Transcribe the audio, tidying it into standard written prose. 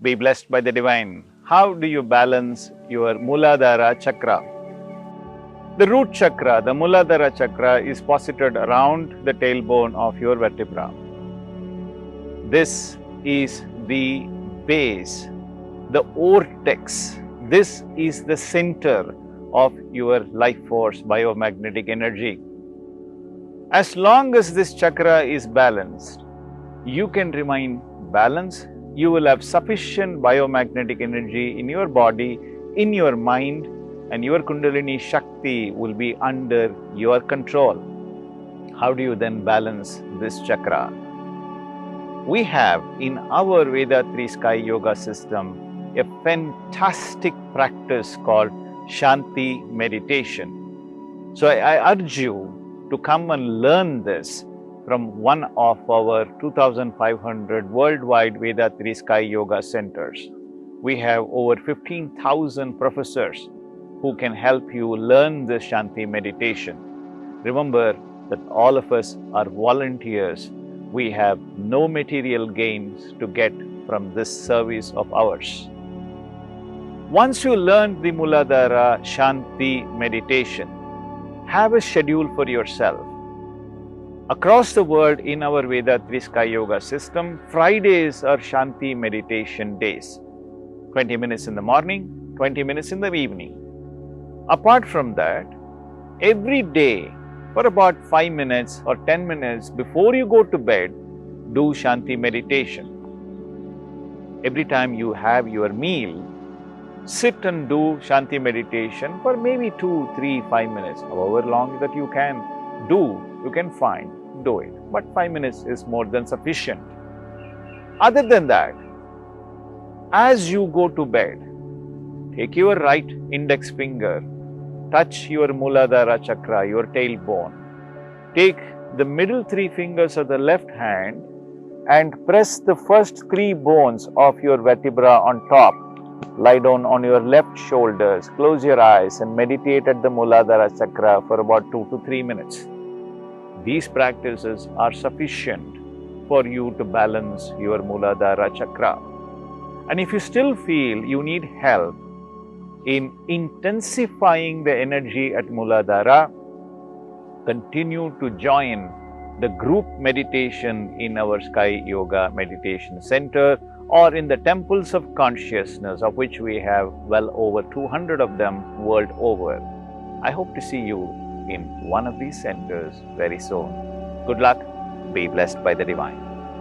Be blessed by the divine. How do you balance your Muladhara chakra? The root chakra, the Muladhara chakra, is posited around the tailbone of your vertebra. This is the base, the vortex. This is the center of your life force, biomagnetic energy. As long as this chakra is balanced, you can remain balanced. You will have sufficient biomagnetic energy in your body, in your mind, and your Kundalini Shakti will be under your control. How do you then balance this chakra? We have in our Veda 3 Sky Yoga system a fantastic practice called Shanti meditation. So I urge you to come and learn this from one of our 2,500 worldwide Veda 3 Sky Yoga centers. We have over 15,000 professors who can help you learn this Shanti meditation. Remember that all of us are volunteers. We have no material gains to get from this service of ours. Once you learn the Muladhara Shanti meditation, have a schedule for yourself. Across the world in our Veda 3 Sky Yoga system, Fridays are Shanti meditation days. 20 minutes in the morning, 20 minutes in the evening. Apart from that, every day for about 5 minutes or 10 minutes before you go to bed, do Shanti meditation. Every time you have your meal, sit and do Shanti meditation for maybe 2, 3, 5 minutes, however long that you can do, you can find, do it. But 5 minutes is more than sufficient. Other than that, as you go to bed, take your right index finger, touch your Muladhara chakra, your tailbone. Take the middle 3 fingers of the left hand and press the first 3 bones of your vertebra on top. Lie down on your left shoulders, close your eyes and meditate at the Muladhara chakra for about 2 to 3 minutes. These practices are sufficient for you to balance your Muladhara chakra. And if you still feel you need help in intensifying the energy at Muladhara, continue to join the group meditation in our Sky Yoga Meditation Center or in the temples of consciousness, of which we have well over 200 of them world over. I hope to see you in one of these centers very soon. Good luck. Be blessed by the divine.